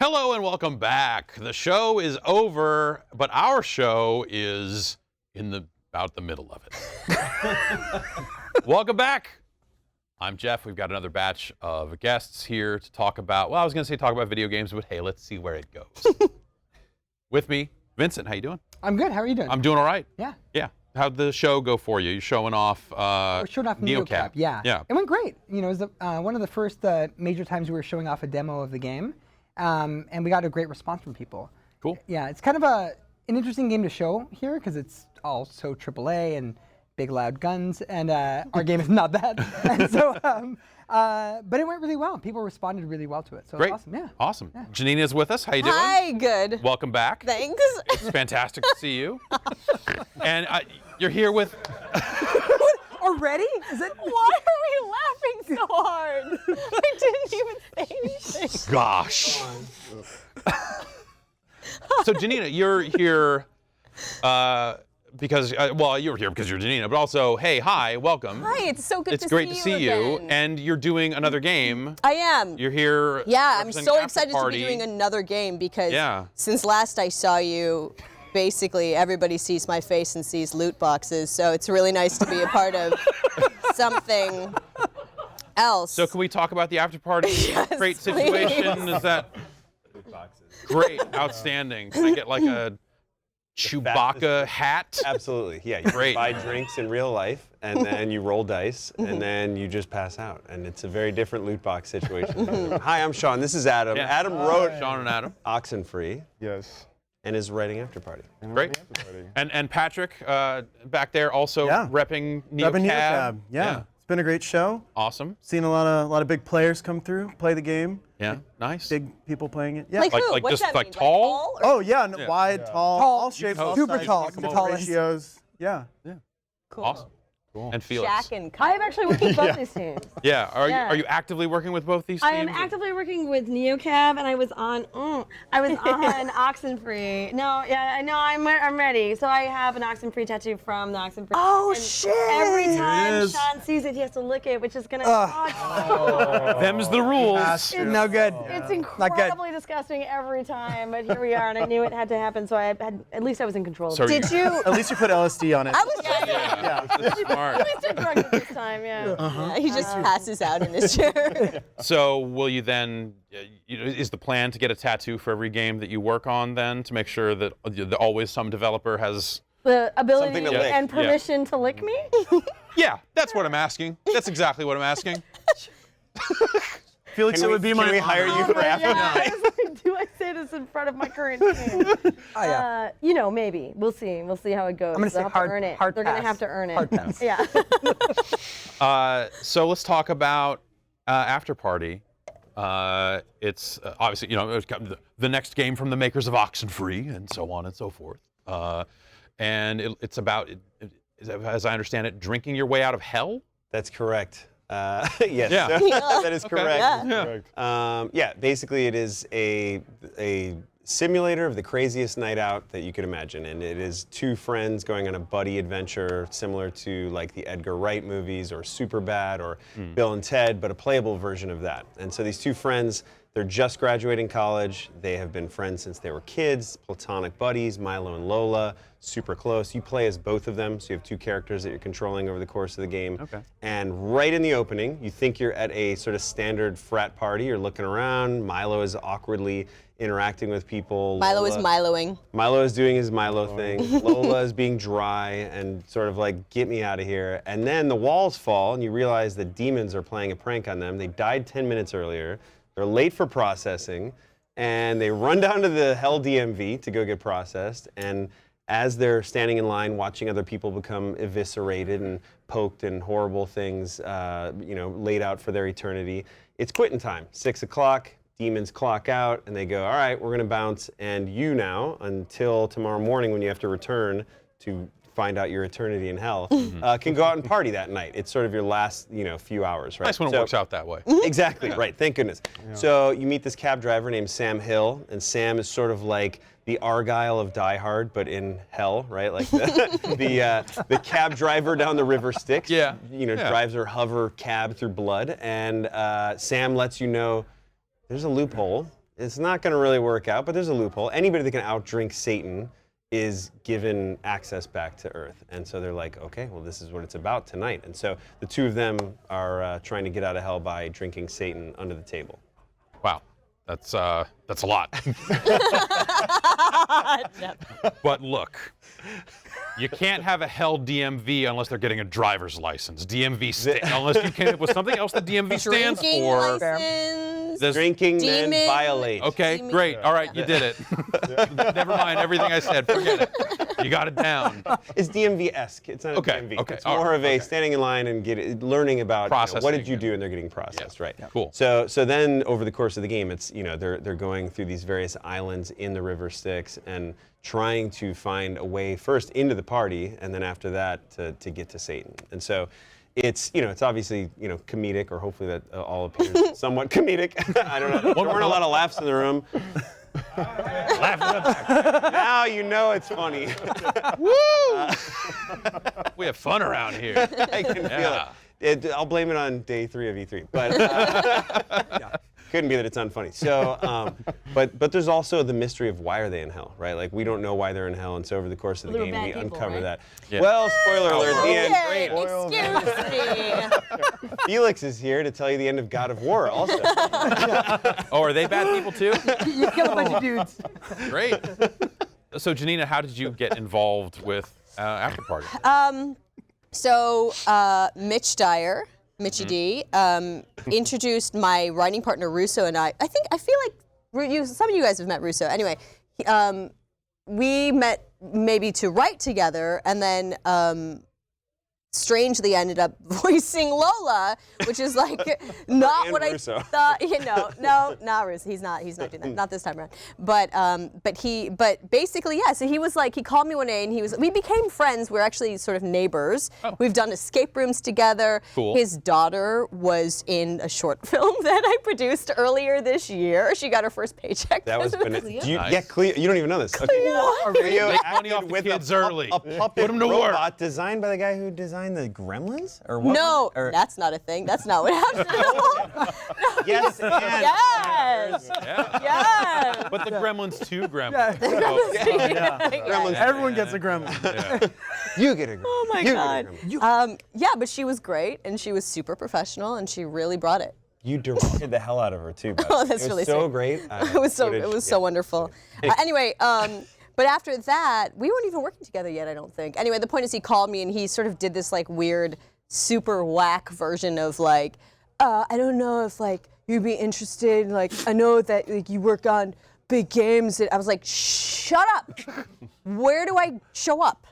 Hello and welcome back. The show is over, but our show is in about the middle of it. Welcome back. I'm Jeff. We've got another batch of guests here to talk about, well, I was going to say talk about video games, but hey, let's see where it goes. With me, Vincent. How you doing? I'm good. How are you doing? I'm doing all right. Yeah. Yeah. How'd the show go for you? You're showing off We're showing off Neocap. Yeah. Yeah. It went great. You know, it was one of the first major times we were showing off a demo of the game, and we got a great response from people. Cool. Yeah, it's kind of an interesting game to show here because it's all so AAA and big loud guns, and our game is not that. And so, but it went really well. People responded really well to it. So Great. It's awesome. Yeah. Awesome. Yeah. Janina's with us. How you doing? Hi, good. Welcome back. Thanks. It's fantastic to see you. And you're here with... Already? Is it? Why are we laughing so hard? I didn't even say anything. Gosh. So Janina, you're here because, well, you're here because you're Janina, but also, hey, hi, welcome. Hi, it's so good It's to great see to see you you, again. and you're doing another game. I am. You're here. Yeah, I'm representing so After excited to Party. be doing another game because Yeah. since last I saw you, basically everybody sees my face and sees loot boxes, so it's really nice to be a part of something else. So can we talk about the After Party? Yes, Great situation. please. Is that great? Outstanding. Can I get like a Chewbacca hat? Absolutely, yeah. You Great. buy drinks in real life, and then you roll dice, and then you just pass out. And it's a very different loot box situation. Hi, I'm Sean. This is Adam. Yeah. Adam wrote Sean and Adam. Oxenfree Yes. and is writing After Party. Great. And Patrick back there also Yeah. repping Neocab. Repping Neocab. Yeah. It's been a great show. Awesome. Seen a lot of big players come through, play the game. Yeah. Nice. Big people playing it. Yeah. Like Like- who? like What's just that like mean? tall? Like Oh yeah, Yeah. wide, tall, Tall. all shapes, all Super sizes, tall, all the tallest. ratios. Yeah. Cool. Awesome. Cool. And Felix. Shaq and I've actually worked with both these teams. Yeah. Yeah. Are you actively working with both these teams? I am actively working with Neocab, and I was on Oxenfree. No, yeah, I know, I'm ready. So I have an Oxenfree tattoo from the Oxenfree. Oh, And shit. Every time is. Sean sees it, he has to lick it, which is gonna. Them's the rules. No good. It's Not good. incredibly disgusting every time, but here we are, and I knew it had to happen, so at least I was in control. So of it. Did you? At least you put LSD on it. I was just. Yeah. This is smart. At least I drugged it this time, yeah. Yeah, he just passes out in his chair. So will you then? Is the plan to get a tattoo for every game that you work on then to make sure that always some developer has? The ability Something to lick. and permission to lick me? Yeah, that's what I'm asking. That's exactly what I'm asking. Felix, it would be my. Can we hire you for After Yeah, I Party? was like, do I say this in front of my current team? Oh, yeah. You know, maybe. We'll see. We'll see how it goes. I'm gonna They'll say have hard- to earn it. hard They're gonna pass. have to earn it. Hard pass. Yeah. So let's talk about After Party. It's obviously it's got the next game from the makers of Oxenfree and so on and so forth. And it's about, as I understand it, drinking your way out of hell. That's correct. Yes, Yeah. that is correct. Yeah. Yeah, basically it is a simulator of the craziest night out that you could imagine, and it is two friends going on a buddy adventure similar to like the Edgar Wright movies or Superbad or Bill and Ted, but a playable version of that. And so these two friends, they're just graduating college. They have been friends since they were kids, platonic buddies, Milo and Lola, super close. You play as both of them, so you have two characters that you're controlling over the course of the game. Okay. And right in the opening, you think you're at a sort of standard frat party. You're looking around. Milo is awkwardly interacting with people. Milo is Lola- Miloing. Milo is doing his Milo thing. Lola is being dry and sort of like, get me out of here. And then the walls fall and you realize that demons are playing a prank on them. They died 10 minutes earlier. They're late for processing. And they run down to the Hell DMV to go get processed. And as they're standing in line watching other people become eviscerated and poked and horrible things, laid out for their eternity, it's quitting time. 6 o'clock. Demons clock out and they go, all right, we're gonna bounce, and you now, until tomorrow morning when you have to return to find out your eternity in hell, can go out and party that night. It's sort of your last, few hours, right? Nice when it works out that way. Exactly, right, thank goodness. So you meet this cab driver named Sam Hill, and Sam is sort of like the Argyle of Die Hard, but in hell, right? Like the cab driver down the river Styx, Yeah. drives her hover cab through blood, and Sam lets you know there's a loophole It's not going to really work out, but there's a loophole. Anybody that can outdrink Satan is given access back to Earth. And so they're like, okay, well, this is what it's about tonight. And so the two of them are trying to get out of hell by drinking Satan under the table. Wow, that's a lot. But look, you can't have a hell DMV unless they're getting a driver's license. DMV, unless you came up with something else that DMV stands Drinking for. license. Drinking Demon. men violate. Okay, great. All right, you did it. Never mind everything I said. Forget it. You got it down. It's DMV-esque. It's not Okay, a DMV. okay, It's all more right, of a okay. standing in line and learning about what did Processing you it. do, and they're getting processed, right? Cool. So then over the course of the game, it's they're going through these various islands in the River Styx and trying to find a way first into the party, and then after that to get to Satan. And so it's it's obviously comedic, or hopefully that all appears somewhat comedic. I don't know. There weren't a lot of laughs in the room. Laugh it up. Now you know it's funny. Woo! We have fun around here. I can feel it. I'll blame it on day 3 of E3, but couldn't be that it's unfunny. So, but there's also the mystery of why are they in hell, right? Like we don't know why they're in hell, and so over the course of the They were game, bad we people, uncover right? that. Yeah. Well, spoiler alert, the end. Okay, excuse me. Felix is here to tell you the end of God of War also. Oh, are they bad people too? You kill a bunch of dudes. Great. So, Janina, how did you get involved with After Party? So Mitch Dyer, Mitchie D, introduced my writing partner Russo and I feel like some of you guys have met Russo. Anyway, we met maybe to write together, and then strangely ended up voicing Lola, which is like not And what Russo. I thought. No, not Russo. He's not doing that. Not this time around. But basically, yeah. So he was like, he called me one day, and we became friends. We're actually sort of neighbors. Oh. We've done escape rooms together. Cool. His daughter was in a short film that I produced earlier this year. She got her first paycheck. That was because of bananas. it. Nice. Cleo, you don't even know this. Okay. What? Cleo Make money acted off the with kids a early. A puppet Put 'em to work. robot designed by the guy who designed the Gremlins? Or what? No, Or- that's not a thing. That's not what happened. Yes, and Yes. Yeah. Yes. But the Gremlins 2 Gremlins. Gremlins. Everyone gets a gremlin. You get a Gremlin. Oh my You God. Get a Gremlin. Yeah, but she was great, and she was super professional, and she really brought it. You directed the hell out of her too. By the Oh, way. that's It was really so sweet. great. It was so wonderful. Anyway, but after that, we weren't even working together yet, I don't think. Anyway, the point is he called me, and he sort of did this like weird, super whack version of like, I don't know if like you'd be interested. Like, I know that like you work on big games. And I was like, shut up. Where do I show up?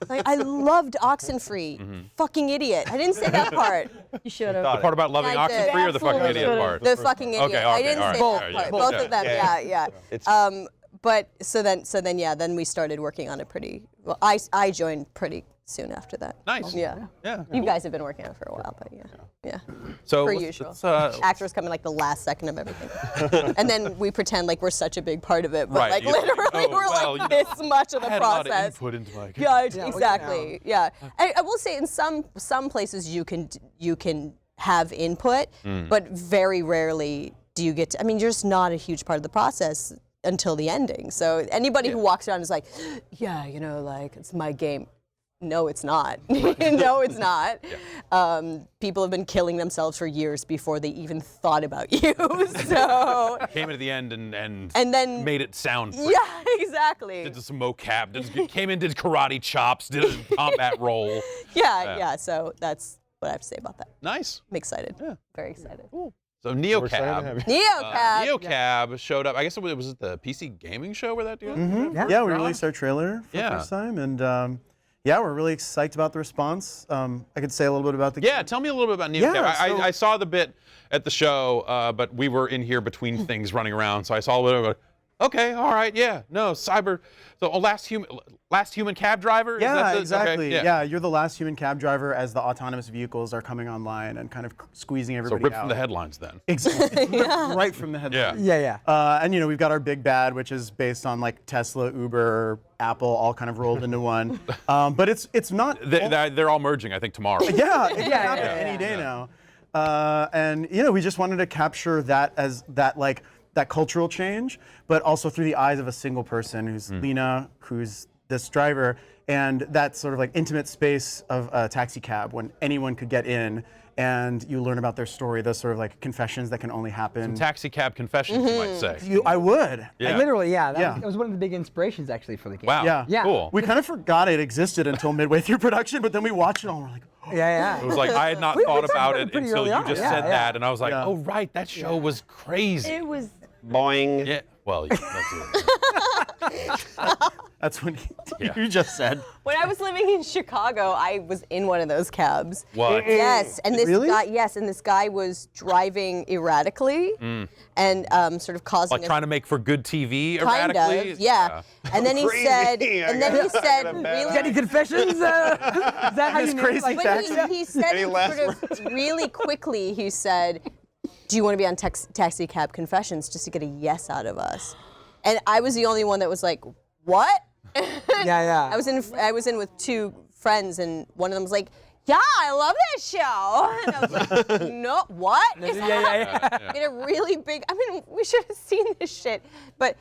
Like, I loved Oxenfree. Fucking idiot. I didn't say that part. You should have. The part about loving I did. Oxenfree or the fucking Absolutely. idiot part? The fucking idiot. Okay, I didn't all say right, that yeah, part. yeah. Both of them. Yeah. It's But so then we started working on it pretty. Well, I joined pretty soon after that. Nice. Yeah. Yeah. You guys have been working on it for a while, but yeah. So Per let's- usual. let's, Actors come in like the last second of everything, and then we pretend like we're such a big part of it, but Right, like you- literally oh, we're well, like you know, this much of the I had a lot of process. input into my Yeah, exactly. Yeah, I will say in some places you can have input, but very rarely do you get to. I mean, you're just not a huge part of the process until the ending. So anybody who walks around is like, yeah, like it's my game. No, it's not. No, it's not. People have been killing themselves for years before they even thought about you. So Came at the end and then made it sound. yeah, exactly. Did some mocap. Came in, did karate chops, did a combat roll. Yeah. So that's what I have to say about that. Nice. I'm excited. Very excited. So excited to Neocab. have Neocab. Neocab showed up. I guess it was the PC gaming show where that dude? Yeah, we released our trailer for Yeah. the first time, and yeah, we're really psyched about the response. I could say a little bit about the Yeah, tell me a little bit about Neocab. Yeah, I saw the bit at the show, but we were in here between things running around, so I saw a little bit of okay, all right, yeah, no, cyber, so last human cab driver? Is Yeah, that the- exactly. okay, Yeah, you're the last human cab driver as the autonomous vehicles are coming online and kind of squeezing So everybody ripped out. from the headlines then. Exactly. Right from the headline. Yeah. Yeah. And we've got our big bad, which is based on like Tesla, Uber, Apple, all kind of rolled into one. But it's not. They're all merging, I think, tomorrow. Yeah, it can happen yeah, any day now. And we just wanted to capture that as that like that cultural change, but also through the eyes of a single person who's Lena, who's this driver, and that sort of like intimate space of a taxi cab when anyone could get in, and you learn about their story, those sort of like confessions that can only happen. Taxicab Confessions, you might say. I would. Yeah. Literally, yeah. Yeah. That was one of the big inspirations actually for the game. Wow. Yeah. Cool. We kind of forgot it existed until midway through production, but then we watched it all and we're like, oh. Yeah. It was like I had not We thought talked about about it it pretty until early you on. just Yeah, said yeah. that, and I was like, Yeah. oh right, that show was crazy. It was. Boing. Yeah. Well, that's it. That's when Yeah. you just said. When I was living in Chicago, I was in one of those cabs. What? Yes, and this Really? guy, and this guy was driving erratically and sort of causing Like trying to make for good TV kind erratically? of, yeah. And then he Crazy. said, I and then he gotta said, get a bad really. Any confessions? Is that how This you name crazy it? Like, taxi? But he said Any it last sort of really quickly. He said, "Do you want to be on Taxicab Confessions?" Just to get a yes out of us. And I was the only one that was like, "What?" Yeah. I was in with two friends, and one of them was like, "Yeah, I love that show." And I was like, "No, what?" Yeah. In a really big. I mean, we should have seen this shit, but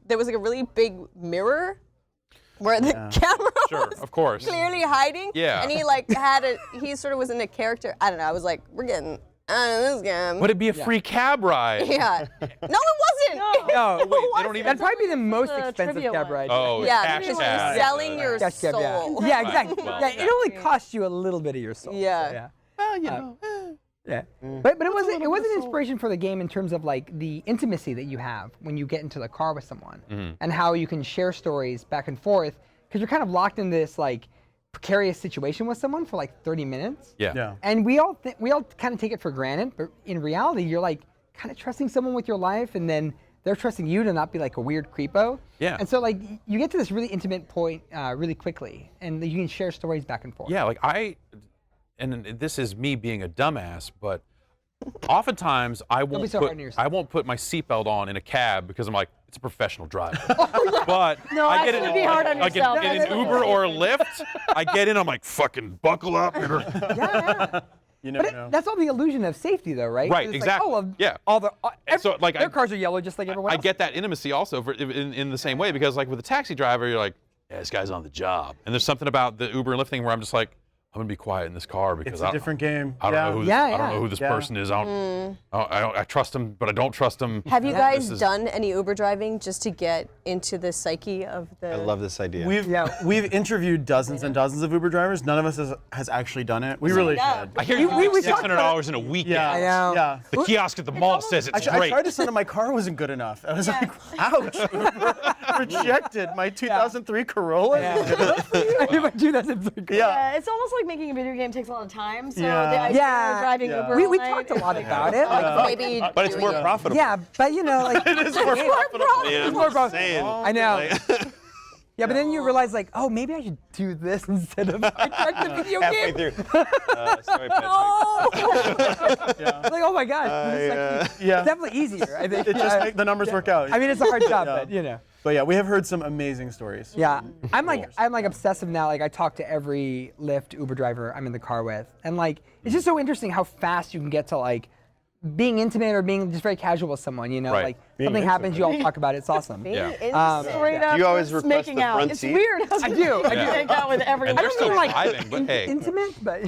there was like a really big mirror where the camera Sure, was of course. clearly hiding. Yeah. And he sort of was in a character. I don't know. I was like, we're getting out of this game. Would it be a free cab ride? Yeah. No, it wasn't. No, It wait, they don't even- That'd probably be the most the expensive trivia cab one. ride. Oh, Yeah, cash because cab. you're selling your Cash cab, soul. yeah. Yeah, exactly. Well, yeah, it yeah. only costs you a little bit of your soul. so, Yeah. yeah. Well, you know. Yeah, but it was an inspiration for the game in terms of like the intimacy that you have when you get into the car with someone, and how you can share stories back and forth because you're kind of locked in this like precarious situation with someone for like 30 minutes. Yeah. And we all kind of take it for granted, but in reality, you're like kind of trusting someone with your life, and then they're trusting you to not be like a weird creepo. Yeah. And so like you get to this really intimate point really quickly, and you can share stories back and forth. Yeah, like and this is me being a dumbass, but oftentimes I won't so hard on yourself. I won't put my seatbelt on in a cab because I'm like, it's a professional driver. But No, I get actually in, be hard on like yourself. in an Uber or a Lyft, I get in, I'm like, fucking buckle up. Yeah. You never But know. that's all the illusion of safety, though, right? Right, It's exactly. Like, oh, Yeah. All so, like, their cars are yellow just like everyone I else. get that intimacy also in the same way because like with a taxi driver, you're like, yeah, this guy's on the job. And there's something about the Uber and Lyft thing where I'm just like, I'm gonna be quiet in this car because It's a different game. I don't know who this, Yeah, I don't yeah. know who this Yeah. person is. I trust him, but I don't trust him. Have you This guys is- done any Uber driving just to get into the psyche of the? I love this idea. We've interviewed dozens and dozens of Uber drivers. None of us has actually done it. We really should. I hear you we make talked $600 in a weekend. Yeah. I know. Yeah. The kiosk at the mall says it's I great. tried to send him my car wasn't good enough. I was like, ouch. Rejected. My 2003 Corolla. I never do that in the car. Yeah. It's almost like making a video game takes a lot of time. So Yeah. the idea Yeah. of driving Yeah. Uber We all talked a night- lot about it. Like, maybe. But it's doing more it. profitable. yeah, but you know, like It is more profitable. Yeah, more I'm profitable. saying. I know. Yeah, but then you realize like, oh, maybe I should do this instead of like the video Halfway game. through. Sorry, Patrick. Like, oh my gosh, this is actually Yeah. definitely easier. I think. It just make the numbers work out. I mean, it's a hard job, Yeah. but you know. But yeah, we have heard some amazing stories. Yeah, I'm like obsessive now. Like I talk to every Lyft, Uber driver I'm in the car with, and like it's just so interesting how fast you can get to like being intimate or being just very casual with someone. You know, Right. like something happens, you all talk about it. It's awesome. Yeah. Straight up Do you always just request making the out. front It's seat? weird. I do. Make out with everyone. And they're still mean, like, driving, but hey. Intimate, but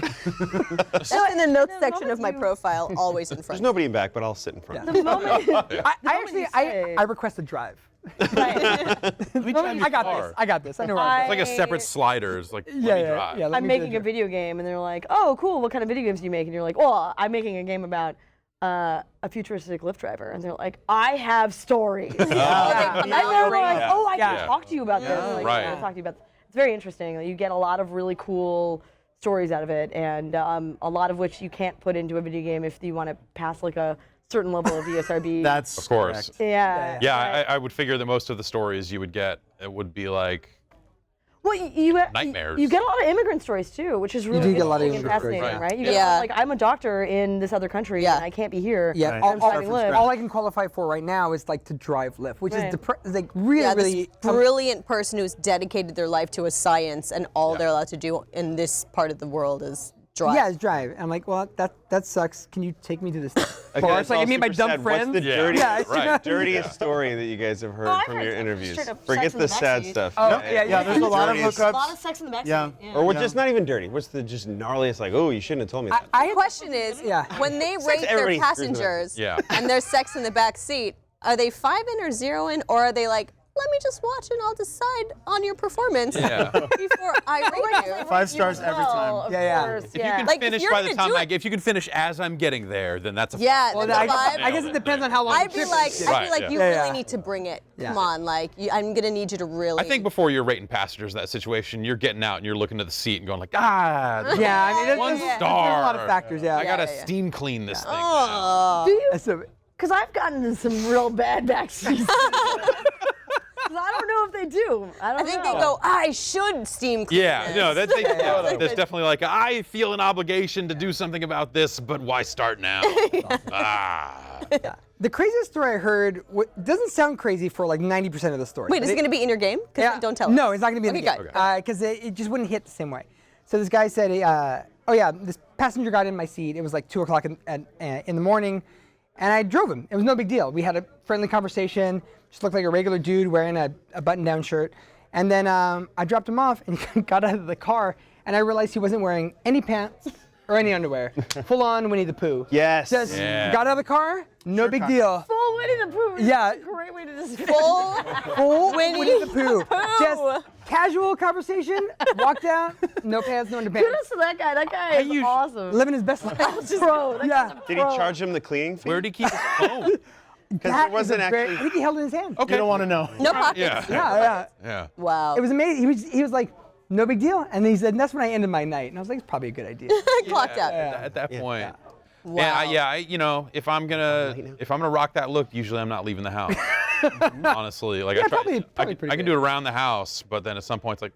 Just in the notes section moment of my you- profile, always in front. There's nobody in back, but I'll sit in front. The moment, I actually you say- I request a drive. right. We drive your I got car. this. I got this. I know where I'm It's like a separate slider. It's like, let me drive. let I'm me do making it. a video game, and they're like, "Oh, cool! What kind of video games do you make?" And you're like, "Oh, I'm making a game about a futuristic Lyft driver." And they're like, "I have stories." And they're like, Yeah. "Oh, I Yeah. can talk to you about this." Yeah. Like, Right. I can talk to you about. It's very interesting. You get a lot of really cool stories out of it, and a lot of which you can't put into a video game if you want to pass like a certain level of ESRB. That's Of course. correct. yeah. Yeah, I would figure that most of the stories you would get it would be like, Well, you Nightmares. You get a lot of immigrant stories too, which is really do get a lot of interesting and immigrant stories. fascinating, Right. right? You get Yeah. like I'm a doctor in this other country, Yeah. and I can't be here. Yeah, Right. all, I'm driving Lyft. all I can qualify for right now is like to drive Lyft, which Right. is like really, Yeah, this really brilliant person who's dedicated their life to a science, and all they're allowed to do in this part of the world is drive. Yeah, it's drive. And I'm like, well, that sucks. Can you take me to this Okay, bar that's so I all can meet my super dumb sad. friends? What's the Yeah. dirtiest, Yeah, right. dirtiest story that you guys have heard I've from heard your interviews? straight up Forget sex in the the sad backseat. stuff. Oh, yeah, Yeah, there's a lot of Dirtiest- A lot hookups. of sex in the backseat. Yeah. Or just not even dirty. What's the just gnarliest, like, oh, you shouldn't have told me that. I The question is, Yeah. when they rate their everybody screws them up. passengers Yeah. and there's sex in the back seat, are they 5 in or 0 in, or are they like, let me just watch and I'll decide on your performance Yeah. before I rate you? 5 stars every time. Of Yeah, yeah. course, If you yeah. can Like, if finish you're by the gonna time do I it- if you can finish as I'm getting there, then that's a Yeah, Well, that's a I vibe. guess it depends on how long I'd the be trip like, is. I'd Right, be like, yeah. you Yeah, really yeah. need to bring it. Yeah. Come on, like, I'm gonna need you to really. I think before you're rating passengers in that situation, you're getting out and you're looking at the seat and going like, ah, Yeah, I mean, there's, one there's star. a lot of factors. Yeah. I gotta yeah, yeah. steam clean this thing. now. Oh. Do you? So, Because I've gotten into some real bad backseats. I don't know if they do. I don't I think know. they go, I should steam clean Yeah, this." no, that's definitely like I feel an obligation to do something about this, but why start now? the craziest story I heard doesn't sound crazy for like 90% of the story. Wait, is it gonna be in your game? 'Cause don't tell us. No, it's not going to be in the Okay, game. good. Because it just wouldn't hit the same way. So this guy said, this passenger got in my seat. It was like 2 o'clock in the morning, and I drove him. It was no big deal. We had a friendly conversation, just looked like a regular dude wearing a button-down shirt. And then I dropped him off, and he got out of the car, and I realized he wasn't wearing any pants or any underwear. Full on Winnie the Pooh. Yes. Just Yeah. got out of the car, no big deal. Full Winnie the Pooh. is Yeah. a great way to describe Full Full Winnie the Pooh. Just casual conversation, walked out, no pants, no underpants. Kudos to that guy. That guy is awesome. Living his best life. Pro. That Yeah. guy's a Did he pro. charge him the cleaning fee? Where did he keep his phone? Because That it wasn't is a actually. I think he held it in his hand. Okay. You don't want to know. No pockets. Yeah. Yeah. Yeah. Wow. It was amazing. He was like, no big deal. And then he said, and that's when I ended my night. And I was like, it's probably a good idea. Clocked out. At that point. Yeah. Wow. If I'm gonna rock that look, usually I'm not leaving the house. Honestly, like I try, probably pretty I can good. do it around the house, but then at some point it's like,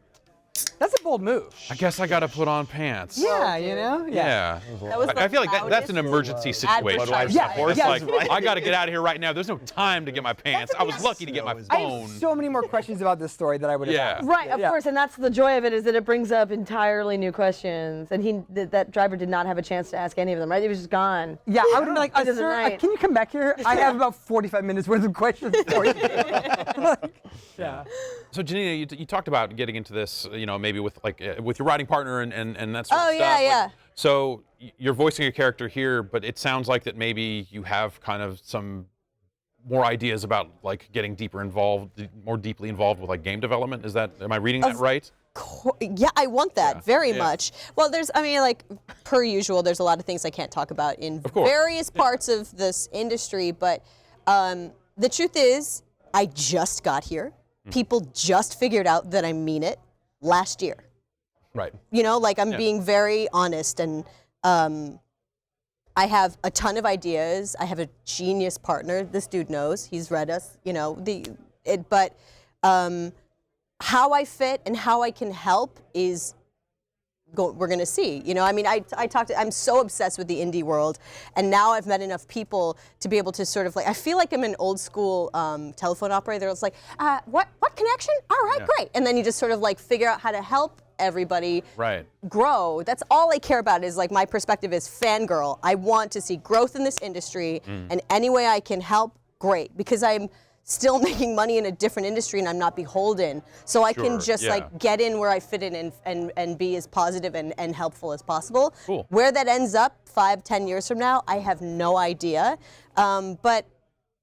That's a bold move. I guess I gotta put on pants. Yeah, you know? Yeah. That was I feel like that's an loudest emergency situation. advertising. Yeah, Where it's yeah. like, I gotta get out of here right now. There's no time to get my pants. I was lucky to get my I phone. have so many more questions about this story that I would have Yeah. asked. Right, of Yeah. course, and that's the joy of it is that it brings up entirely new questions, and that driver did not have a chance to ask any of them. Right, he was just gone. Yeah, I would have been like, It is a sir, night. can you come back here? I have about 45 minutes worth of questions for you. Yeah. So Janina, you talked about getting into this, maybe with with your writing partner and that sort of Oh, stuff. yeah, Like, yeah. so you're voicing a character here, but it sounds like that maybe you have kind of some more ideas about like getting more deeply involved with like game development. Am I reading that right? Yeah, I want that Yeah, very yeah. much. Well, per usual, there's a lot of things I can't talk about in Of course. various parts of this industry, but the truth is, I just got here. People just figured out that I mean it last year. Right. I'm being very honest, and I have a ton of ideas. I have a genius partner. This dude knows. He's read us, but how I fit and how I can help is we're going to see. I'm so obsessed with the indie world, and now I've met enough people to be able to sort of I feel like I'm an old school telephone operator. It's like, what connection? All right, Yeah. great. And then you just sort of figure out how to help everybody Right. grow. That's all I care about is my perspective is fangirl. I want to see growth in this industry, and any way I can help, great, because I'm still making money in a different industry and I'm not beholden. So I can Sure, just yeah. get in where I fit in and be as positive and helpful as possible. Cool. Where that ends up 5-10 years from now, I have no idea. But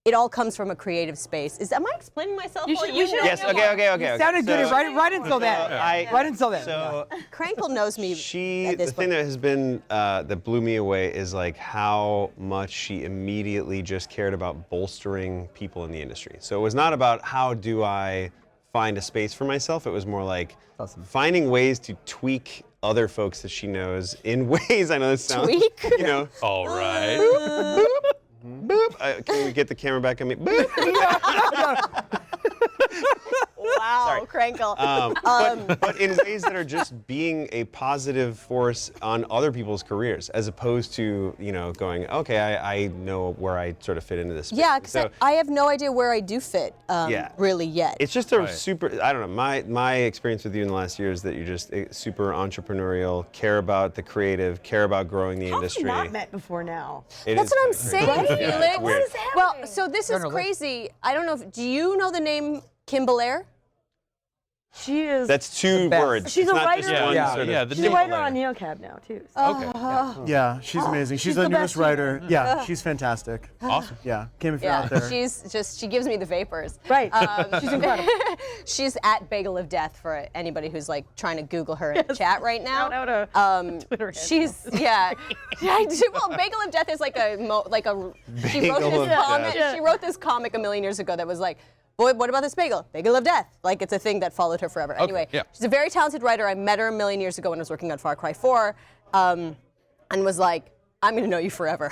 it all comes from a creative space. Am I explaining myself? You well? should- You you should- Yes. Okay. Sounded good So- right until then. Right until then. So Krankel knows me at the this thing point. that has been that blew me away is how much she immediately just cared about bolstering people in the industry. So it was not about how do I find a space for myself. It was more like Awesome. finding ways to tweak other folks that she knows in ways. I know this sounds Tweak? All right. Boop. Can we get the camera back on me? Boop. Wow, Krankel. But in ways that are just being a positive force on other people's careers, as opposed to going, okay, I know where I sort of fit into this space. Yeah, because So I have no idea where I do fit really yet. it's just a super, I don't know, my experience with you in the last year is that you're just super entrepreneurial, care about the creative, care about growing the industry. Have we not met before now? That's what I'm saying, Felix. Weird. Well, so this is crazy. I don't know do you know the name Kim Belair? She is. That's two best. words. She's It's a not writer. just Yeah, one yeah, sort of- yeah. The She's a name writer Blair. on Neocab now too. So. Okay. Yeah, she's amazing. She's She's the the newest best writer. Yeah, she's fantastic. Awesome. Yeah, Kim, if you're out there. She gives me the vapors. Right. She's incredible. She's at Bagel of Death for anybody who's like trying to Google her in the chat right now. Shout out a Twitter handle. She's yeah. I do. Well, Bagel of Death is she wrote Bagel this of comic. Death. She wrote this comic a million years ago that was like, boy, what about this bagel? Bagel of Death. Like it's a thing that followed her forever. Anyway, yeah. she's a very talented writer. I met her a million years ago when I was working on Far Cry 4, and was like, I'm gonna know you forever,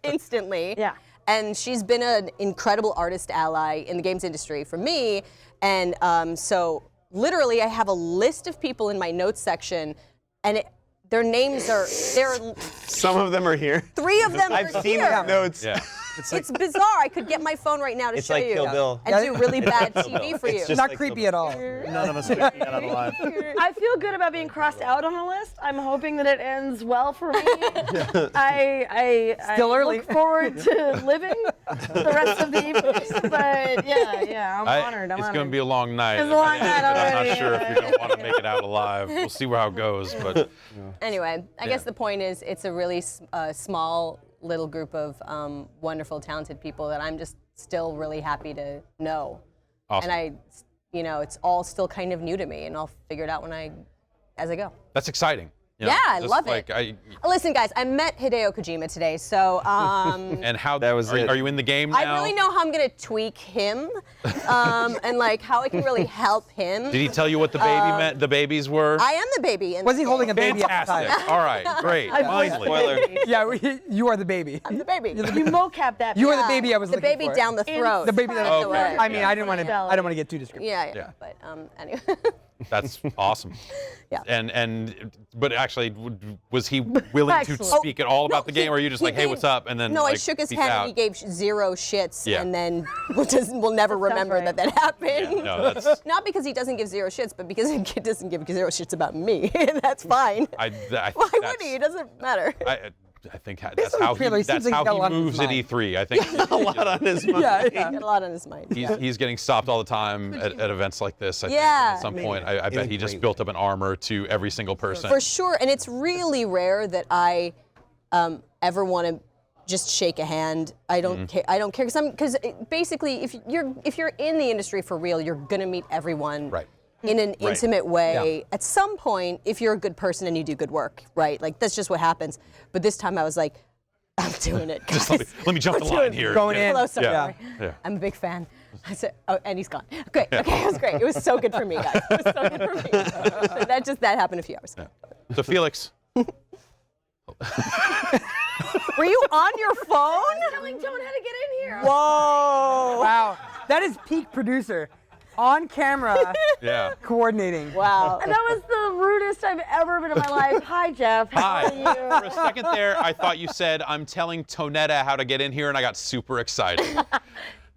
instantly. Yeah. And she's been an incredible artist ally in the games industry for me. And so literally I have a list of people in my notes section, and their names are, Some of them are here. 3 of them I've are seen here. the notes. Yeah. It's bizarre. I could get my phone right now to It's show like you Kill Bill. and do really bad TV for you. It's just Not like creepy at all. None of us are getting out alive. I feel good about being crossed out on a list. I'm hoping that it ends well for me. I Still early. look forward to living the rest of the evening. But yeah, I'm honored. I'm It's honored. going to be a long night. It's a long night I'm already, not sure if yeah. you're going to want to make it out alive. We'll see how it goes. But Anyway, I guess the point is it's a really small little group of wonderful, talented people that I'm just still really happy to know. Awesome. And it's all still kind of new to me, and I'll figure it out as I go. that's exciting. Yeah, I just love it. Listen, guys, I met Hideo Kojima today, so and how That was it. are you in the game now? I really know how I'm gonna tweak him, and like how I can really help him. Did he tell you what the the babies were? I am the baby. In Was he this holding game. a baby at the Fantastic. time? All right, great. Finally. Spoiler. Yeah, you are the baby. I'm the baby. You mocap that. You are bitch. the baby I was The looking baby for. down the throat. The baby that Okay. away. I mean, I don't want to get too descriptive. Yeah. But anyway. That's awesome. Yeah. But actually, was he willing to Excellent. speak at all about the game, or are you just He like, hey, gave- what's up? And then No, I like, shook his peace hand out. and he gave 0 shits, Yeah. and then we'll never remember right. that happened. No, that's Not because he doesn't give 0 shits, but because he doesn't give 0 shits about me. That's fine. I Why would that's- he? It doesn't matter. I think on that's the how trailer, he, he seems that's like he's how got a he lot on his moves at mind. E3. I think A lot on his mind. Yeah, He's got a lot on his mind. he's getting stopped all the time at events like this. I think Yeah. at some point, I bet he just built up an armor to every single person. For sure, and it's really rare that I ever want to just shake a hand. I don't care. I don't care because basically, if you're in the industry for real, you're gonna meet everyone. Right. In an intimate way at some point, if you're a good person and you do good work, right? Like that's just what happens. But this time I was like, I'm doing it, guys. Just let me jump the line here. Going in. Hello, sorry. Yeah. I'm a big fan. I said, oh, and he's gone. Great. Okay, it was great. It was so good for me, guys. It was so good for me. So that happened a few hours ago. So Felix, Were you on your phone? Telling Joan how to get in here. Whoa. Wow, that is peak producer, on camera, yeah. coordinating. Wow. And that was the rudest I've ever been in my life. Hi, Jeff. How Hi. are you? For a second there, I thought you said, I'm telling Tonetta how to get in here, and I got super excited.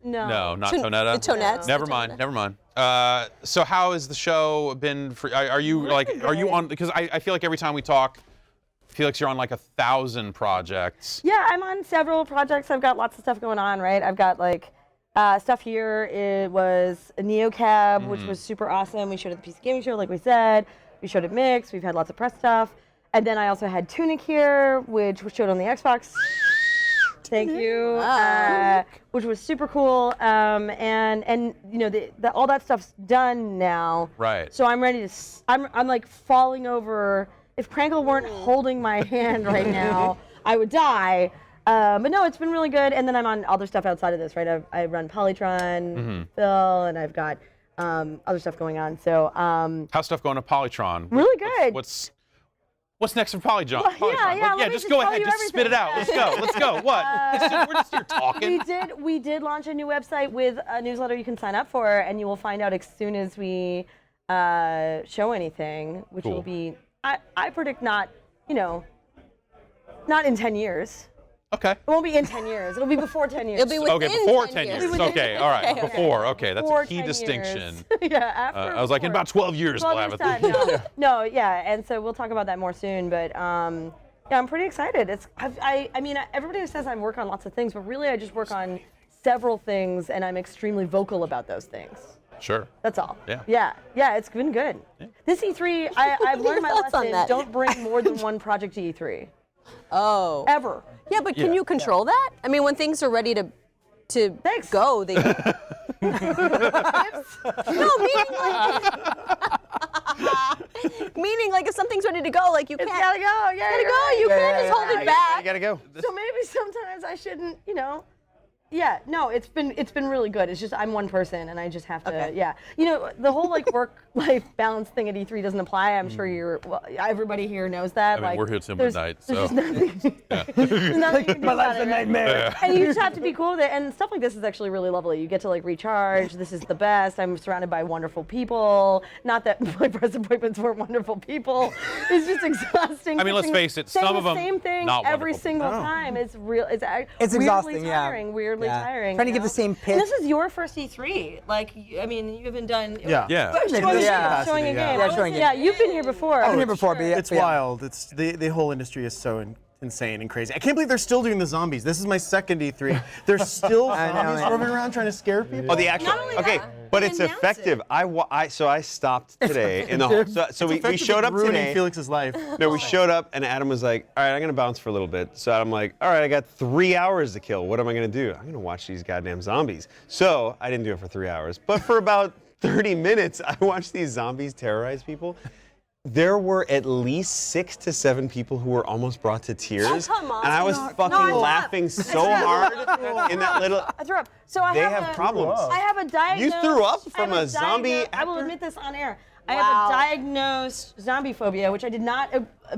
No, not Tonetta. The Tonettes. Never mind. So how has the show been for, are you on, because I feel like every time we talk, Felix, you're on like 1,000 projects. Yeah, I'm on several projects. I've got lots of stuff going on, right? I've got like stuff here. It was a Neocab, which was super awesome. We showed it at the PC Gaming Show, like we said. We showed it Mixed. We've had lots of press stuff. And then I also had Tunic here, which was showed on the Xbox. Thank you. Which was super cool. And you know, all that stuff's done now. Right. So I'm ready to. I'm like falling over. If Krankel weren't holding my hand right now, I would die. But no, it's been really good. And then I'm on other stuff outside of this, right? I run Polytron, Phil, and I've got other stuff going on. So How's stuff going to Polytron? really good. What's What's next for Polygon? yeah, let me just just go tell ahead. you Just spit it out. everything. Let's go. What? We're just here talking. We did launch a new website with a newsletter you can sign up for, and you will find out as soon as we show anything, which Cool. will be, I predict not in 10 years. Okay. It won't be in 10 years. It'll be before 10 years. It'll be within Okay, before 10 10 years. years. Okay, all right. Before. Okay, that's Before a key 10 distinction. years. Yeah, after. I was like, in about 12 years 12 we'll have years it. time. No, yeah, and so we'll talk about that more soon. But yeah, I'm pretty excited. I mean, everybody says I work on lots of things, but really I just work on several things, and I'm extremely vocal about those things. Sure. That's all. Yeah. Yeah, it's been good. Yeah. This E3, I've learned my Thoughts on lesson. that? Don't bring more than one project to E3. Oh. Ever. Yeah, but can you control that? I mean, when things are ready to Thanks. go, they. No, meaning like if something's ready to go, like you It's can't. gotta go. Yeah, Gotta you're go. right. You can't just hold it You back. gotta go. So maybe sometimes I shouldn't, Yeah, no, it's been really good. It's just I'm one person and I just have to, Okay. yeah. The whole like work-life balance thing at E3 doesn't apply. I'm sure everybody here knows that. I mean, like, we're here till there's- midnight, there's so. There's nothing you can do My about life's it, a right? nightmare. And you just have to be cool with it. And stuff like this is actually really lovely. You get to like recharge. This is the best. I'm surrounded by wonderful people. Not that my press appointments weren't wonderful people. It's just exhausting. I mean, let's pitching- face it, saying some of the them same thing not every wonderful single time. It's real. It's It's weirdly exhausting, yeah. tiring. Weirdly Yeah. tiring. Trying to get the same pitch. And this is your first E3. Like, I mean, you haven't done. Yeah. Yeah. Showing, Yeah. showing a game. Yeah, showing a Yeah, game. you've been here before. I've been here before, but yeah. It's but yeah. wild. It's the whole industry is so insane and crazy. I can't believe they're still doing the zombies. This is my second E3. There's still zombies roaming around trying to scare people. Oh, the actual. Not only Okay, that, but they it's announce effective. it. I stopped today in the whole. So we showed up ruining today. Felix's life. No, we showed up and Adam was like, "All right, I'm gonna bounce for a little bit." So I'm like, "All right, I got 3 hours to kill. What am I gonna do? I'm gonna watch these goddamn zombies." So I didn't do it for 3 hours, but for about 30 minutes, I watched these zombies terrorize people. There were at least 6 to 7 people who were almost brought to tears, Oh, come on. and I was fucking I threw up. laughing so hard in that little. I threw up. So I They have have problems. I have a diagnosed. You threw up I from have a zombie I will actor? admit this on air. I Wow. have a diagnosed zombie phobia, which I did not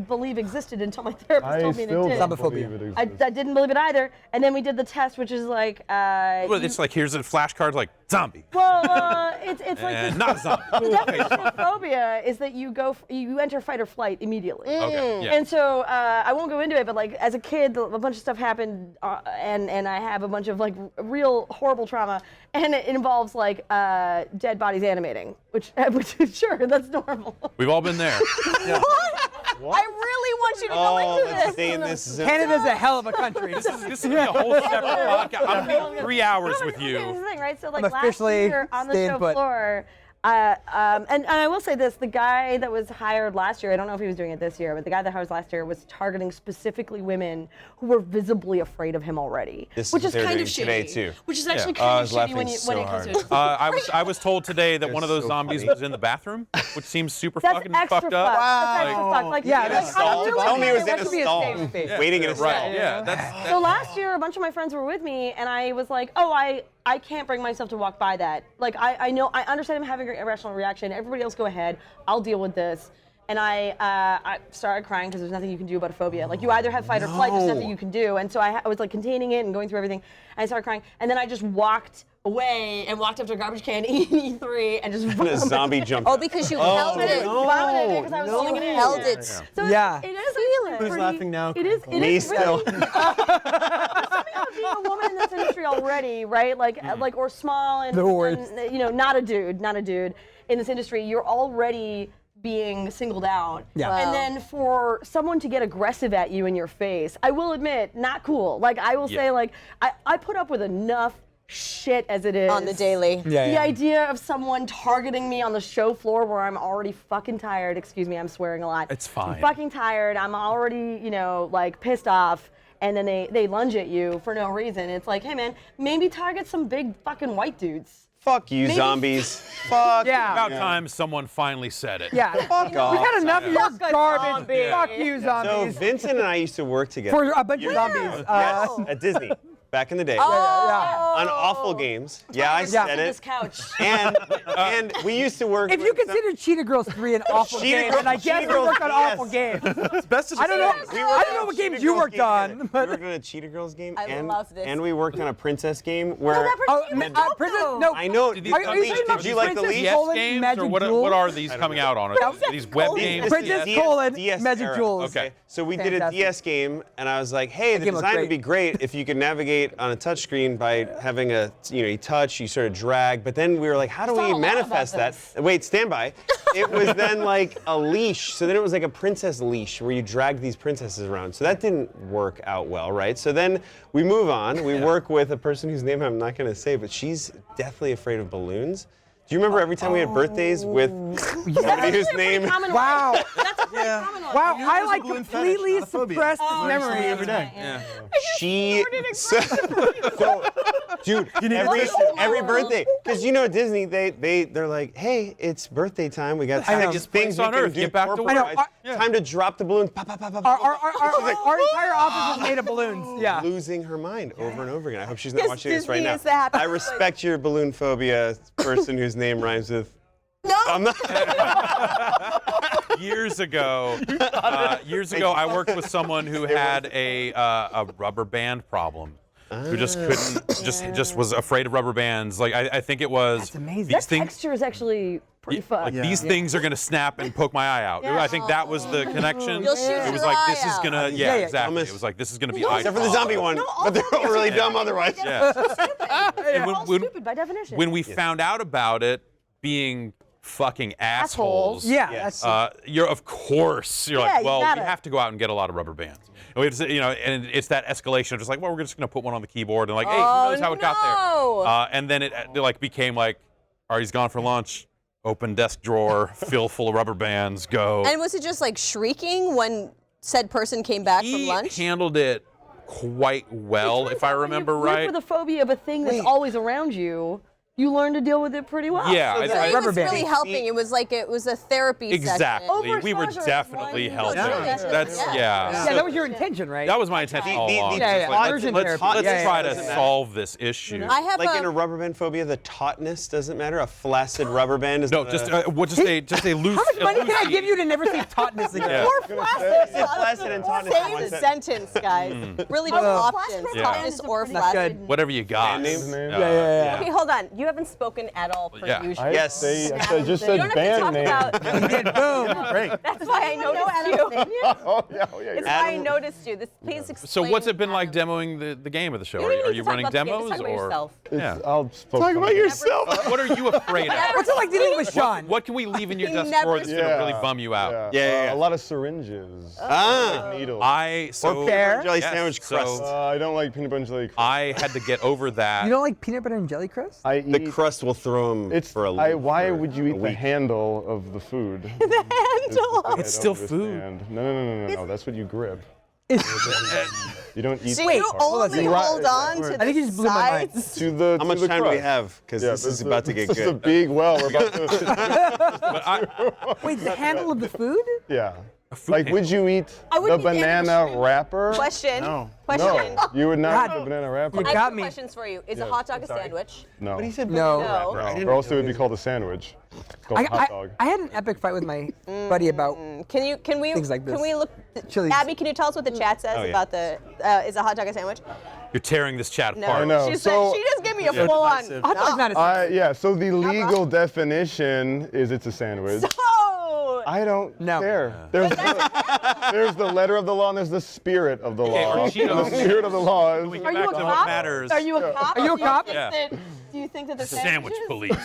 believe existed until my therapist told me it did. Zombophobia. I didn't believe it either. And then we did the test, which is like. Well, it's like, here's a flashcard like zombie. Well, it's like And this. not zombie. The definition of phobia is that you enter fight or flight immediately. Okay. Yeah. And so I won't go into it, but like as a kid, a bunch of stuff happened, and I have a bunch of like real horrible trauma, and it involves like dead bodies animating, which sure that's normal. We've all been there. I really want you to go Oh, into let's this. stay in this. Canada's a hell of a country. This is gonna be a whole separate podcast. I'm gonna be 3 hours with Here's the you. thing, right? So like I'm last officially year on the staying show put. floor, and I will say this: the guy that was hired last year, I don't know if he was doing it this year, but the guy that was last year was targeting specifically women who were visibly afraid of him already, This which is is what they're kind doing of today, shitty. too. Which is actually Oh, I kind was of shitty when laughing you so when it comes hard. to it. I was told today that one of those so zombies funny. was in the bathroom, which seems super That's fucking extra fucked up. That's extra fucked. Like, Yeah, like, that's I stall. really Tell me it was think in a there should be stall. safe space. Waiting in a Right. stall. Yeah. That's So last year, a bunch of my friends were with me, and I was like, "Oh, I can't bring myself to walk by that. Like, I know, I understand I'm having an irrational reaction. Everybody else go ahead. I'll deal with this." And I started crying because there's nothing you can do about a phobia. Like, you either have fight or flight, there's nothing you can do. And so I was like containing it and going through everything. And I started crying, and then I just walked away and walked up to a garbage can in E3 and just And a zombie jumped. Oh, because you held it. vomited it because I was holding it in. Held it. So Yeah. it is actually Who's pretty- laughing now? It is. It Me is still. Really, something about being a woman in this industry already, right? Like or small and, The worst. and not a dude in this industry. You're already being singled out. Yeah. Wow. And then for someone to get aggressive at you in your face, I will admit, not cool. Like I will say, like I put up with enough shit as it is On the daily. Yeah, the yeah. idea of someone targeting me on the show floor where I'm already fucking tired. Excuse me, I'm swearing a lot. It's fine. I'm fucking tired. I'm already, like pissed off. And then they lunge at you for no reason. It's like, hey man, maybe target some big fucking white dudes. Fuck you, Maybe- zombies. Fuck. Yeah. about time someone finally said it. Yeah. Fuck off. We've had enough of your Fuck a garbage. zombie. Fuck you, So zombies. Vincent and I used to work together. For a bunch of zombies. Yes, at Disney. back in the day. Oh. On awful games. Yeah, I said This it. couch. And we used to work. If you with some- consider Cheetah Girls 3 an awful Cheetah game, Girls- then I guess Cheetah you Girls, worked on yes. awful games. It's best to I don't know. We I worked don't know on what a Cheetah games you Girls worked game on, together. but We worked on a Cheetah Girls game, I and love this. and we worked on a princess game where. Princess? No. I know. Are you talking about Did you like the Princess leash? DS Colon, games, Magic or what Jewels? are these coming out on? Are these web Colon. games? Princess DS Colon, DS Magic era. Jewels. Okay. So we did a Fantastic. DS game, and I was like, "Hey, the game looked design would great. be great if you could navigate on a touchscreen by having you touch, you sort of drag." But then we were like, "How do saw a we lot manifest about that?" Wait, stand by. It was then like a leash. So then it was like a princess leash where you dragged these princesses around. So that didn't work out well, right? So then we move on. We work with a person whose name I'm not going to say, but she's deathly afraid of balloons. Do you remember every time we had birthdays with somebody whose name? Wow. That's a pretty common one. Wow, I There's a like balloon completely fetish, not a phobia. suppressed Learn memory. something every day. Yeah. She dude, every birthday, because Disney, they're like, hey, it's birthday time. We got Happiest things place we on can earth. do. Get back to corporate work. wise. Yeah. Time to drop the balloon. Pop, pop, pop, pop, Our pop. entire office is made of balloons. Yeah. Losing her mind over and over again. I hope she's not Because watching this right Disney now. is the happiest I respect your balloon phobia person whose name rhymes with. No. I'm not. Years ago, I worked with someone who had a rubber band problem. Who just couldn't, just was afraid of rubber bands. Like I think it was. That's amazing. That These things, texture is actually pretty fun. like these things are gonna snap and poke my eye out. I think that was the connection. You'll shoot It was your like eye this is out. gonna, Yeah, yeah. exactly. Thomas. It was like this is gonna be eye. Except for the zombie one, but they're all really dumb otherwise. Yeah. They're And all stupid by definition. when we found out about it being fucking assholes. Yeah. That's, You're of course you're Yeah, like, you well, gotta. we have to go out and get a lot of rubber bands. And we have to, and it's that escalation of just like, well, we're just gonna put one on the keyboard and like, hey, who knows how it got no. there? And then it like became like, all right, he's gone for lunch. Open desk drawer, fill full of rubber bands. Go. And was it just like shrieking when said person came back from He lunch? handled it quite well, if I remember When you live right. with a phobia of a thing that's always around you, you learn to deal with it pretty well. Yeah, So it rubber was band. really helping. It was like it was a therapy exactly. session. We were Overexposure is definitely one- helping. Yeah. That's Yeah. yeah. yeah, that was your intention, right? That was my intention all along. Yeah, Just yeah. like, Immersion let's therapy. let's Yeah, yeah, try yeah. to Doesn't matter. solve this issue. I have Like in a rubber band phobia, the tautness doesn't matter. A flaccid rubber band is No, not just a, just a loose. How much money can I give you to never say tautness again? Yeah. Or flaccid. flaccid and tautness. in one Say the sentence. sentence, guys. Really don't options. Yeah. Tautness or That's flaccid. good. Whatever you got. Band names? Yeah. Okay, hold on. You haven't spoken at all per Yeah. usual. Yes. I just You said don't have to band talk name. about. He did. Boom. Great. That's why I noticed you. Oh yeah, oh yeah. It's why I noticed you. Please explain. So what's it been like Adam. demoing the game of the show? You don't even Are need you to talk running about the game, demos just talk about or? yourself. Yeah. I'll Talk about yourself. What are you afraid of? What's it like dealing with Sean? What can we leave in your He desk never drawer that's gonna Yeah. really bum you out? Yeah. A lot of syringes. Ah. Needles. So Fair. Jelly yes, sandwich crust. so I don't like peanut butter and jelly. I had to get over that. You don't like peanut butter and jelly crust? I The eat. crust will throw him It's. for a Why for would you a eat the week. handle of the food? The handle. It's still food. No. That's what you grip. You don't eat. So the you part. only Right. hold on to I think you the just blew my mind. sides. To the. How to much the time do we crust. have? Because this is about to get This is a good. big well. We're about to. But I, Wait, the handle of the food? Yeah. food Like, handle. would you eat I the wouldn't eat the banana animal shrimp. wrapper? Question. No. Question. No, you would not God. eat the banana wrapper. You I got have two me. questions for you. Is a hot dog a sandwich? No. But he said No. No. No, or else it would be called a sandwich. It's called a hot dog. I had an epic fight with my buddy about Can we Things like this. can we look? Chili's. Abby, can you tell us what the chat says Oh, yeah. about the is a hot dog a sandwich? You're tearing this chat No. apart. I know. She So- said she just gave me a full on. divisive. hot dog's not a sandwich. Yeah, so the legal definition is it's a sandwich. Oh. I don't No. care. There's the letter of the law and there's the spirit of the Okay, law. are Cheetos- The spirit of the law is. We Are get you back a to what cop? matters. Are you a cop? Are you a cop? Yeah. Do you think that the Sandwich police.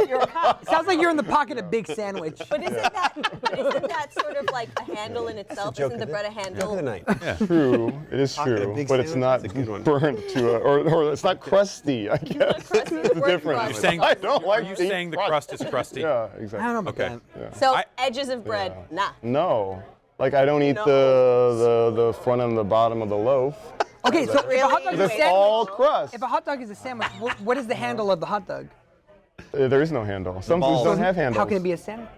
You're a cop. Sounds like you're in the pocket of Big Sandwich. But isn't that sort of like a handle in itself? Isn't the bread a Joke of handle? the night. True, it is Pocket of true, but big it's sandwich, not that's a good one. burnt to a, or it's not crusty, I guess. crusty, It's the word different. crust. You're saying, I don't are like you deep saying the crust is crusty? Yeah, I exactly. don't know about Okay. that. So I- edges of bread, nah. No, like I don't eat No. the front and the bottom of the loaf. Okay, so if a hot dog is a It's sandwich, all crust. if a hot dog is a sandwich, what is the handle of the hot dog? There is no handle. Some foods balls. don't have handles. How can it be a sandwich?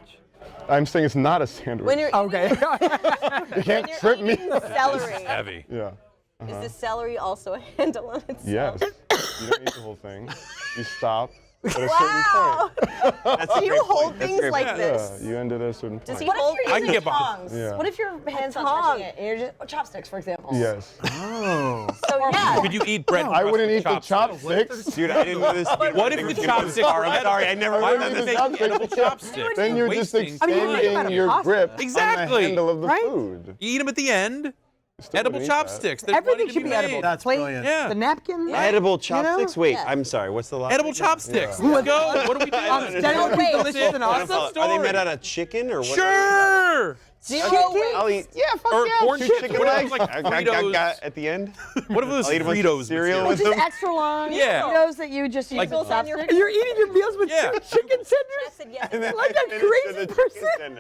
I'm saying it's not a sandwich. When you're Okay. You can't when trip you're me. eating celery, Heavy. Yeah. Is the celery also a handle on itself? Yes. You don't eat the whole thing. You stop at a Wow. certain point. Do you hold things like Yeah, this? you end it at a certain point. Does he What hold? if you're I can using get behind- tongs? Yeah. What if your hand's not tongue. touching it and you're just chopsticks, for example? Yes. Oh. So yeah. Could you eat bread? I wouldn't eat the chopsticks? chopsticks. Dude, I didn't know this. What if the chopsticks are? I'm sorry, I never Why learned would to you make eat edible the chopsticks. Then you're just Wasting I mean, you think extending about your pasta. grip on Exactly. the handle of the Right? food. You eat them at the end. Still Edible wouldn't eat that. chopsticks. They're Everything ready to should be made. edible. That's Plate, brilliant. Yeah. The napkin. Edible chopsticks? Wait, Yeah. I'm sorry. What's the last? Edible thing? chopsticks. Yeah. Let's go. What are we doing? That'll be Wait. delicious and awesome. Are they made out of chicken or what? Sure. Zero I'll waste. eat. Yeah, fuck Or yeah. corn chicken. Chicken What if legs. it was like Fritos? At the end. What if it was I'll eat a bunch of Fritos cereal material? with Just them. extra long Yeah. Fritos that you just use Like as on your- chopsticks? You're eating your meals with Yeah. chicken Chat tenders? said yes. Like a crazy person.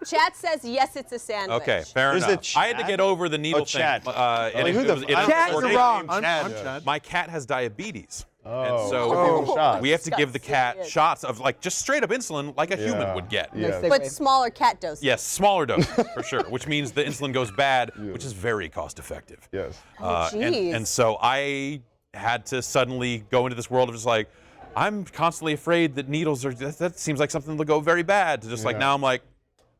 Chat says yes, it's a sandwich. Okay, fair There's a enough. I had to Chad? get over the needle Oh, Chad. thing. Like, who the- I don't Chad, know you're his wrong. name, Chad. Chad. My cat has diabetes. Oh. And so Give them shots. we have to give the cat Disgusting. shots of like just straight up insulin like a human Yeah. would get. Yeah. Nice But segue. smaller cat doses. Yes, smaller doses for sure, which means the insulin goes bad, which is very cost effective. Yes. Jeez. And so I had to suddenly go into this world of just like, I'm constantly afraid that needles are, that seems like something that'll go very bad. To just like Yeah. now I'm like,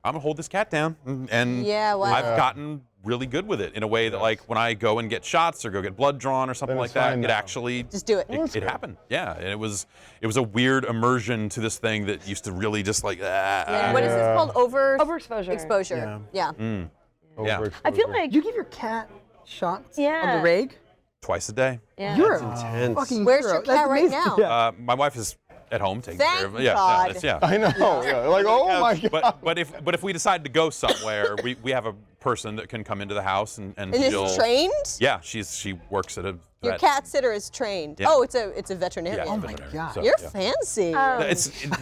I'm gonna hold this cat down. And Yeah, wow. I've gotten really good with it in a way that like when I go and get shots or go get blood drawn or something Then like it's that, fine it now. actually Just do it. it happened. Yeah, and it was a weird immersion to this thing that used to really just like What is this called? Overexposure. Exposure. Yeah. Yeah. I feel Overexposure. like Do you give your cat shots on Yeah. the reg? Twice a day. yeah. You're a intense. fucking Where's hero. your That's cat right amazing. now? Yeah. My wife is at home taking Thank care of it. Yeah, God. yeah, it's- yeah. I know. Yeah. Like, oh my God. But if we decide to go somewhere, we have a person that can come into the house and And she'll is trained? Yeah, she works at a Your vet. cat sitter is trained. Yeah. Oh, it's a veterinarian. Yeah, Oh it's my veterinary. God. So, You're yeah. fancy.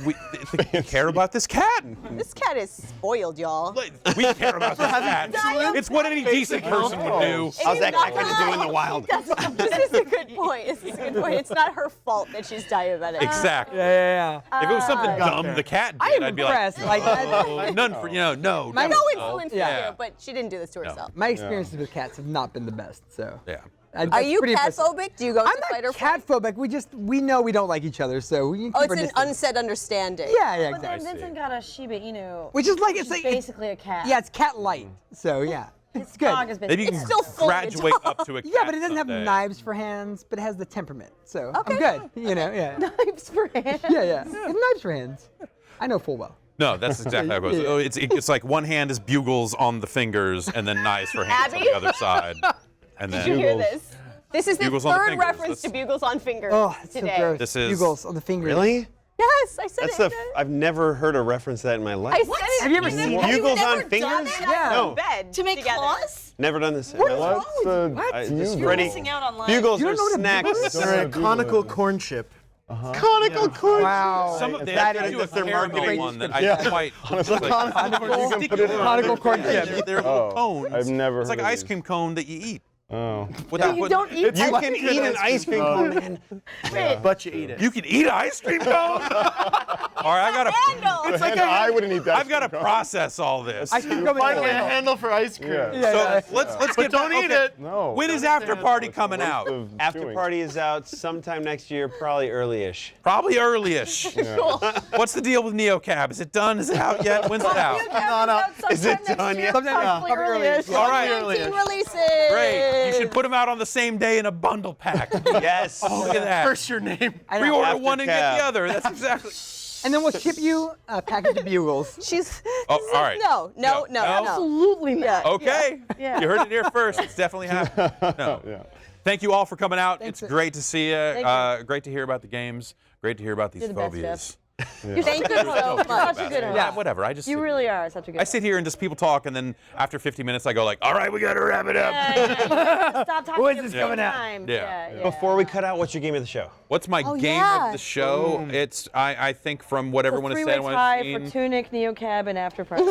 We care about this cat. This cat is spoiled, y'all. Like, we care about this cat. It's what any decent person would do. How's that cat gonna do in the wild? This is a good point. This is a good point. It's not her fault that she's diabetic. Exactly. Yeah. If it was something dumb the cat did, I am I'd be like, impressed. Like, oh, none for no. No My- influence Yeah. for you, but she didn't do this to herself. My experiences with cats have not been the best. So. Yeah. Are you cat phobic? Do you go I'm to fight or not flight? cat phobic. We know we don't like each other, so we can keep Oh, our it's an distance. unsaid understanding. Yeah, yeah, But exactly. then Vincent got a Shiba Inu. Which is like which it's is like basically a cat. Yeah, it's cat light. So yeah, it's good. Dog is Maybe you basically can still full of graduate it. up to a cat. Yeah, but it doesn't have someday. knives for hands, but it has the temperament. So Okay. I'm good. You know, yeah. knives for hands. Yeah. It's knives for hands. I know full well. No, that's exactly how it goes. Yeah. Oh, it's like one hand is bugles on the fingers and then knives for hands on Abby? the other side. And Did you then hear this? This is the Bugles on the third fingers. reference to bugles on fingers Oh, it's today. so gross. This is- Bugles on the fingers. Really? Yes, I said That's it. I've never heard a reference to that in my life. I said it. Have you ever seen Have you Bugles never on done fingers? it? Yeah. No. In bed To make together. claws? Never done this in my life. What's the Just bugles? Freddie. Missing out on life. Bugles You are don't know what a snacks. bugles Don't They're know a what a conical bugles are. corn chip. Conical corn. Wow. some of they That actually is do a that's their caramel marketing. one that I Yeah. don't quite. Honestly, it's like- you can put it in Conical corn Yeah, chip. they're little Oh, cones. I've never It's like heard an of ice these. cream cone that you eat. Oh. Without You putting- don't eat You ice can cream eat an ice cream cone, man. But you eat it. You can eat an ice cream cone. All right, I gotta. Handle. And I wouldn't eat that. I've got to process all this. I can go Finally, a handle for ice cream. Yeah. So let's get. Don't eat it. No. When is after party coming out? Of After chewing. party is out sometime next year, probably early-ish. Probably early-ish. What's the deal with NeoCab? Is it done? Is it out yet? When's it out? Is it done yet? Probably early. All right. 2019 releases. Great. You should put them out on the same day in a bundle pack. Yes. Look at that. First your name. I know. Pre-order After one and get cab. the other. That's exactly. And then we'll ship you a package of bugles. She's. Oh, all right. No. Absolutely not. Okay. Yeah. You heard it here first. It's definitely happening. No. Yeah. Thank you all for coming out. Thanks. It's great to see you. you. Great to hear about the games. Great to hear about these You're the best, phobias. Thank you so much. Such a good host. Yeah, whatever. I just You sit really here. are such a good I sit here and just people talk, and then after 50 minutes, I go like, "All right, we gotta wrap it up." Stop talking When is every this coming out? time. Yeah. Before we cut out, what's your game of the show? What's my Oh, game yeah. of the show? It's I think from what everyone has said, Three-way what tie I've for seen. Tunic, NeoCab, and After Party.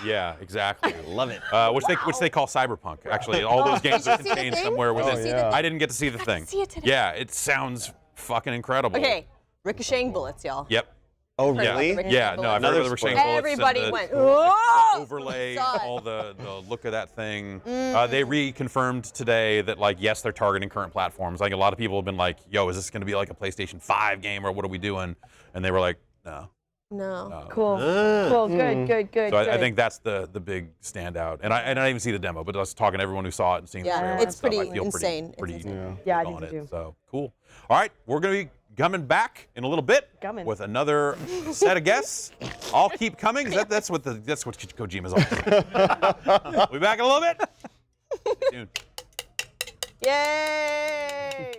Yeah, exactly. Love it. Which they call Cyberpunk. Actually, all those games are Did you see the contained thing? somewhere Did you within. see the thing? I didn't get to see the thing. see it today. Yeah, it sounds fucking incredible. Okay. Ricocheting bullets, y'all. Yep. Oh, Heard about really? the Yeah, no, I've heard Another of the ricocheting spoiler. bullets. Everybody and the, went, the "Whoa!" overlay, Saw it. all the look of that thing. They reconfirmed today that, like, yes, they're targeting current platforms. Like, a lot of people have been like, yo, is this going to be like a PlayStation 5 game, or what are we doing? And they were like, no. No. Cool. Cool. Good. So I think that's the big standout. And I didn't even see the demo, but I was talking to everyone who saw it and seen the Yeah, trailer. it's and stuff, pretty I feel insane. It's Pretty insane. Yeah, I on think so it. too. So cool. All right, we're going to be coming back in a little bit with another set of guests. I'll keep coming. That's what Kojima's all about. We'll be back in a little bit. Stay tuned. Yay!